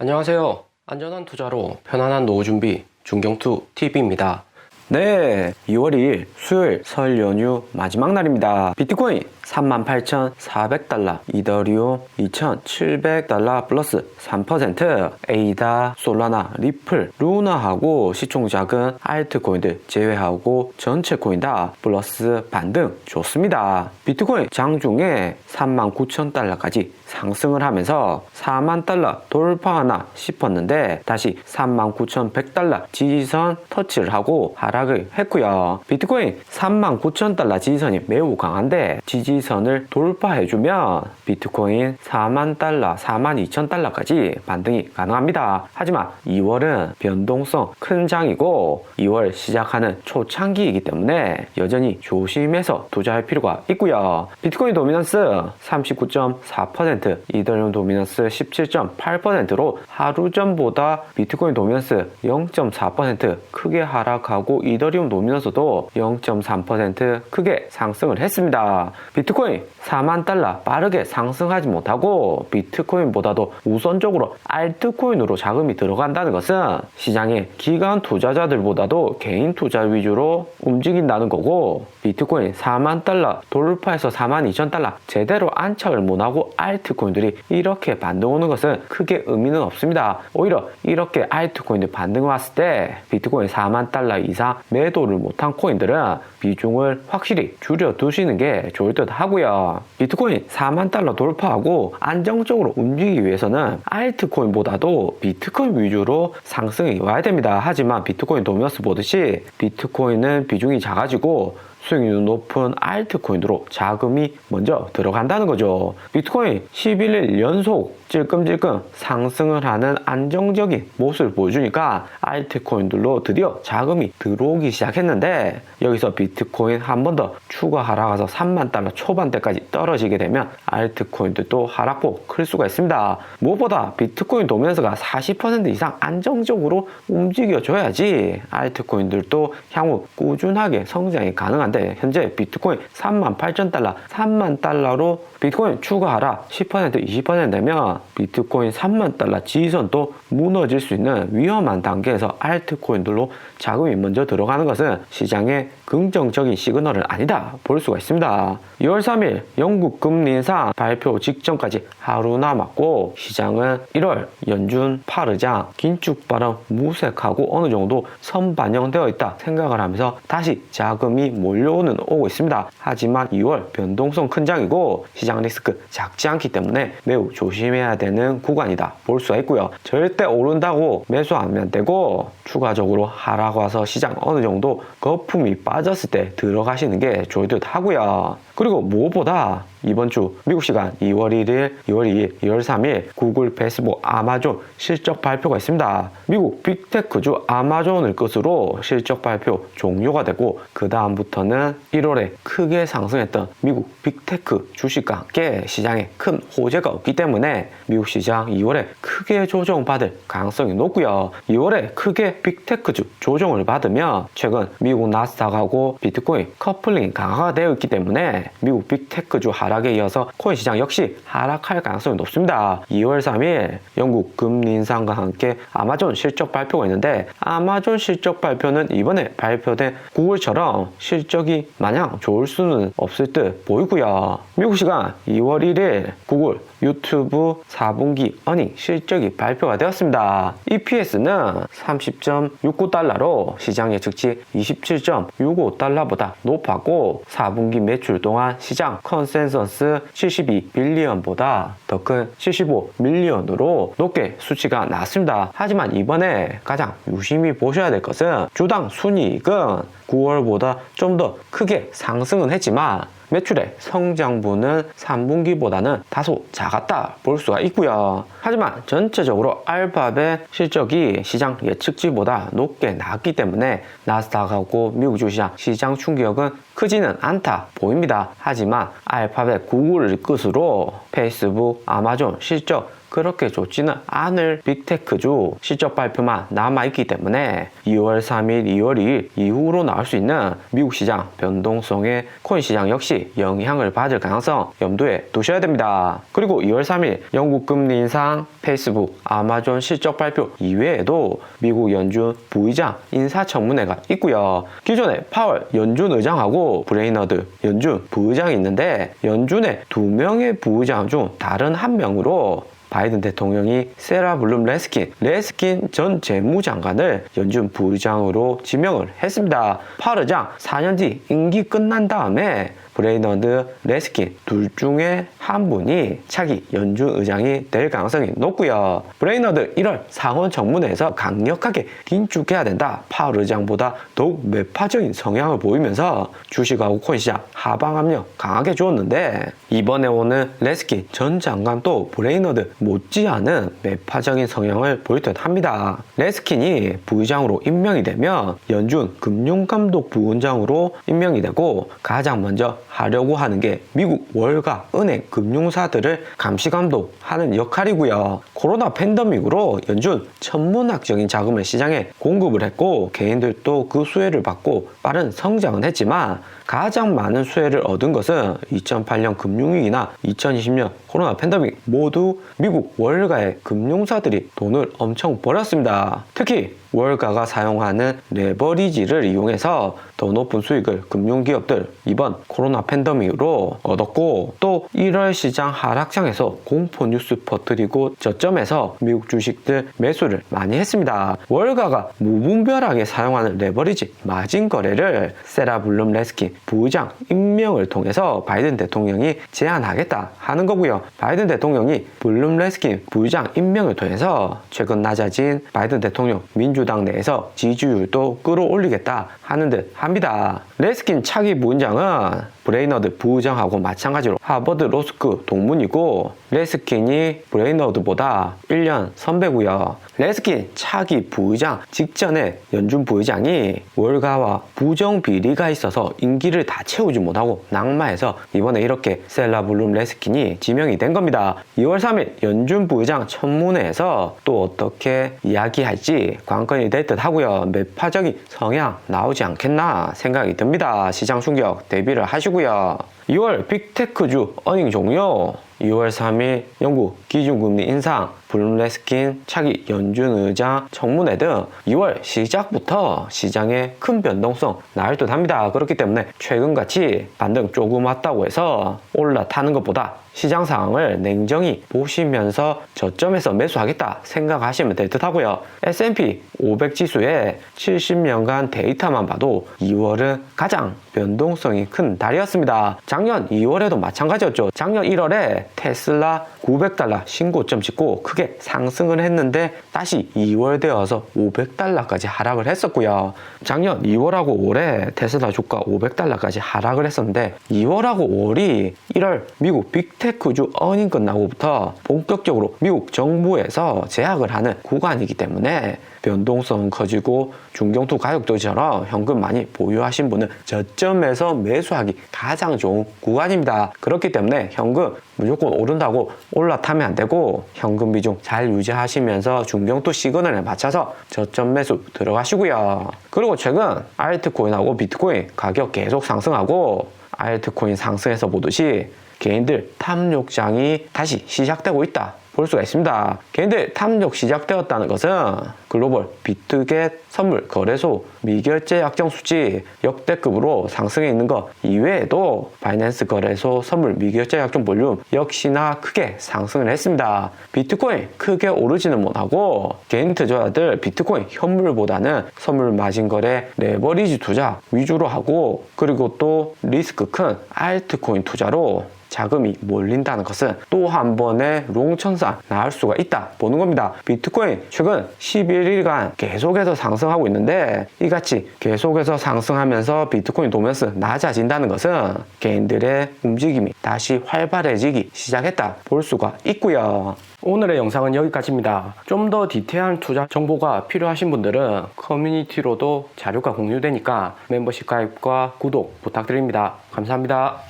안녕하세요. 안전한 투자로 편안한 노후 준비 중경투 TV입니다. 네, 2월 2일 수요일 설 연휴 마지막 날입니다. 비트코인 38,400달러, 이더리움 2,700달러 플러스 3%, 에이다, 솔라나, 리플, 루나하고 시총 작은 알트코인들 제외하고 전체 코인 다 플러스 반등 좋습니다. 비트코인 장중에 39,000달러까지 상승을 하면서 4만 달러 돌파하나 싶었는데 다시 39,100달러 지지선 터치를 하고 하락을 했고요. 비트코인 39,000달러 지지선이 매우 강한데 지지선을 돌파해주면 비트코인 4만 달러, 42,000달러까지 반등이 가능합니다. 하지만 2월은 변동성 큰 장이고 2월 시작하는 초창기이기 때문에 여전히 조심해서 투자할 필요가 있고요. 비트코인 도미넌스 39.4%, 이더리움 도미넌스 17.8%로 하루 전보다 비트코인 도미넌스 0.4% 크게 하락하고 이더리움 도미넌스도 0.3% 크게 상승을 했습니다. 비트코인 4만 달러 빠르게 상승하지 못하고 비트코인보다도 우선적으로 알트코인으로 자금이 들어간다는 것은 시장의 기관 투자자들보다도 개인 투자 위주로 움직인다는 거고, 비트코인 4만 달러 돌파해서 42,000달러 제대로 안착을 못하고 알트코인들이 이렇게 반등 오는 것은 크게 의미는 없습니다. 오히려 이렇게 알트코인들 반등 왔을 때 비트코인 4만 달러 이상 매도를 못한 코인들은 비중을 확실히 줄여 두시는 게 좋을 듯 하고요. 비트코인 4만 달러 돌파하고 안정적으로 움직이기 위해서는 알트코인보다도 비트코인 위주로 상승이 와야 됩니다. 하지만 비트코인 도미넌스 보듯이 비트코인은 비중이 작아지고 수익률 높은 알트코인으로 자금이 먼저 들어간다는 거죠. 비트코인 11일 연속 찔끔찔끔 상승을 하는 안정적인 모습을 보여주니까 알트코인들로 드디어 자금이 들어오기 시작했는데, 여기서 비트코인 한 번 더 추가 하락해서 3만 달러 초반대까지 떨어지게 되면 알트코인들도 하락폭 클 수가 있습니다. 무엇보다 비트코인 도미넌스가 40% 이상 안정적으로 움직여줘야지 알트코인들도 향후 꾸준하게 성장이 가능한데, 현재 비트코인 38,000달러, 3만 달러로 비트코인 추가 하락 10%, 20% 되면 비트코인 3만 달러 지지선도 무너질 수 있는 위험한 단계에서 알트코인들로 자금이 먼저 들어가는 것은 시장의 긍정적인 시그널은 아니다 볼 수가 있습니다. 2월 3일 영국 금리 인상 발표 직전까지 하루 남았고, 시장은 1월 연준 파르장 긴축 발언 무색하고 어느 정도 선반영되어 있다 생각을 하면서 다시 자금이 몰려오는 오고 있습니다. 하지만 2월 변동성 큰 장이고 시장 리스크 작지 않기 때문에 매우 조심해야 되는 구간이다 볼 수가 있고요. 절대 오른다고 매수하면 되고, 추가적으로 하락 와서 시장 어느 정도 거품이 빠졌을 때 들어가시는 게 좋을 듯 하고요. 그리고 무엇보다 이번 주 미국 시간 2월 1일, 2월 2일, 2월 3일 구글, 페이스북, 아마존 실적 발표가 있습니다. 미국 빅테크주 아마존을 끝으로 실적 발표 종료가 되고, 그 다음부터는 1월에 크게 상승했던 미국 빅테크 주식과 함께 시장에 큰 호재가 없기 때문에 미국 시장 2월에 크게 조정받을 가능성이 높고요. 2월에 크게 빅테크주 조정을 받으면 최근 미국 나스닥하고 비트코인 커플링이 강화가 되어 있기 때문에 미국 빅테크주 하락에 이어서 코인 시장 역시 하락할 가능성이 높습니다. 2월 3일 영국 금리 인상과 함께 아마존 실적 발표가 있는데, 아마존 실적 발표는 이번에 발표된 구글처럼 실적이 마냥 좋을 수는 없을 듯 보이고요. 미국 시간 2월 1일 구글 유튜브 4분기 어닝 실적이 발표가 되었습니다. EPS는 30.69달러로 시장 예측치 27.65달러보다 높았고, 4분기 매출 동안 시장 컨센서스 72빌리언보다 더 큰 75밀리언으로 높게 수치가 나왔습니다. 하지만 이번에 가장 유심히 보셔야 될 것은 주당 순이익은 9월보다 좀 더 크게 상승은 했지만 매출의 성장분은 3분기보다는 다소 작았다 볼 수가 있고요. 하지만 전체적으로 알파벳 실적이 시장 예측치보다 높게 나왔기 때문에 나스닥하고 미국 주시장 시장 충격은 크지는 않다 보입니다. 하지만 알파벳 구글을 끝으로 페이스북, 아마존 실적 그렇게 좋지는 않을 빅테크주 실적 발표만 남아있기 때문에 2월 3일, 2월 2일 이후로 나올 수 있는 미국 시장 변동성의 코인 시장 역시 영향을 받을 가능성 염두에 두셔야 됩니다. 그리고 2월 3일 영국 금리 인상, 페이스북, 아마존 실적 발표 이외에도 미국 연준 부의장 인사청문회가 있고요. 기존에 파월 연준 의장하고 브레이너드 연준 부의장이 있는데 연준의 2명의 부의장 중 다른 한 명으로 바이든 대통령이 세라 블룸 레스킨 전 재무장관을 연준 부의장으로 지명을 했습니다. 파월 의장 4년 뒤 임기 끝난 다음에 브레이너드, 레스킨 둘 중에 한 분이 차기 연준 의장이 될 가능성이 높고요. 브레이너드 1월 상원 청문회에서 강력하게 긴축해야 된다. 파월 의장보다 더욱 매파적인 성향을 보이면서 주식하고 코인 시장 하방 압력 강하게 주었는데 이번에 오는 레스킨 전 장관도 브레이너드 못지않은 매파적인 성향을 보일 듯 합니다. 레스킨이 부의장으로 임명이 되면 연준 금융감독 부원장으로 임명이 되고 가장 먼저 하려고 하는 게 미국 월가, 은행, 금융사들을 감시감독하는 역할이고요. 코로나 팬데믹으로 연준 천문학적인 자금을 시장에 공급을 했고 개인들도 그 수혜를 받고 빠른 성장은 했지만 가장 많은 수혜를 얻은 것은 2008년 금융위기나 2020년 코로나 팬데믹 모두 미국 월가의 금융사들이 돈을 엄청 벌었습니다. 특히 월가가 사용하는 레버리지를 이용해서 더 높은 수익을 금융기업들 이번 코로나 팬데믹으로 얻었고 또 1월 시장 하락장에서 공포 뉴스 퍼뜨리고 저점에서 미국 주식들 매수를 많이 했습니다. 월가가 무분별하게 사용하는 레버리지 마진 거래를 세라 블룸 레스킨 부의장 임명을 통해서 바이든 대통령이 제한하겠다 하는 거고요. 바이든 대통령이 블룸 레스킨 부의장 임명을 통해서 최근 낮아진 바이든 대통령 민주당 내에서 지지율도 끌어올리겠다 하는 듯 합니다. 레스킨 차기 부의장은 브레이너드 부의장하고 마찬가지로 하버드 로스쿨 동문이고 레스킨이 브레이너드보다 1년 선배고요. 레스킨 차기 부의장 직전에 연준 부의장이 월가와 부정 비리가 있어서 임기를 다 채우지 못하고 낙마해서 이번에 이렇게 셀라 블룸 레스킨이 지명이 된 겁니다. 2월 3일 연준 부의장 청문회에서 또 어떻게 이야기할지 관건이 될 듯 하고요. 매파적인 성향 나오지 않겠나 생각이 듭니다. 시장 충격 대비를 하시고요. 2월 빅테크주 어닝 종료 2월 3일 영국 기준금리 인상, 블룸 레스킨 차기 연준 의장 청문회 등 2월 시작부터 시장에 큰 변동성 나올 듯 합니다. 그렇기 때문에 최근같이 반등 조금 왔다고 해서 올라타는 것보다 시장 상황을 냉정히 보시면서 저점에서 매수하겠다 생각하시면 될 듯 하고요. S&P 500 지수의 70년간 데이터만 봐도 2월은 가장 변동성이 큰 달이었습니다. 작년 2월에도 마찬가지였죠. 작년 1월에 테슬라 $900 신고점 찍고 크게 상승을 했는데 다시 2월 되어서 $500까지 하락을 했었고요. 작년 2월하고 5월에 테슬라 주가 $500까지 하락을 했었는데 2월하고 5월이 1월 미국 빅테크주 어닝 끝나고부터 본격적으로 미국 정부에서 제약을 하는 구간이기 때문에 변동성은 커지고 중경투 가격도처럼 현금 많이 보유하신 분은 저점에서 매수하기 가장 좋은 구간입니다. 그렇기 때문에 현금 무조건 오른다고 올라타면 안 되고 현금 비중 잘 유지하시면서 중경투 시그널에 맞춰서 저점 매수 들어가시고요. 그리고 최근 알트코인하고 비트코인 가격 계속 상승하고 알트코인 상승해서 보듯이 개인들 탐욕장이 다시 시작되고 있다 볼 수가 있습니다. 개인들 탐욕 시작되었다는 것은 글로벌 비트겟 선물 거래소 미결제 약정 수치 역대급으로 상승해 있는 것 이외에도 바이낸스 거래소 선물 미결제 약정 볼륨 역시나 크게 상승을 했습니다. 비트코인 크게 오르지는 못하고 개인 투자자들 비트코인 현물보다는 선물 마진 거래 레버리지 투자 위주로 하고 그리고 또 리스크 큰 알트코인 투자로 자금이 몰린다는 것은 또 한 번의 롱천사 나올 수가 있다 보는 겁니다. 비트코인 최근 11일간 계속해서 상승하고 있는데 이같이 계속해서 상승하면서 비트코인 도면스 낮아진다는 것은 개인들의 움직임이 다시 활발해지기 시작했다 볼 수가 있고요. 오늘의 영상은 여기까지입니다. 좀 더 디테일한 투자 정보가 필요하신 분들은 커뮤니티로도 자료가 공유되니까 멤버십 가입과 구독 부탁드립니다. 감사합니다.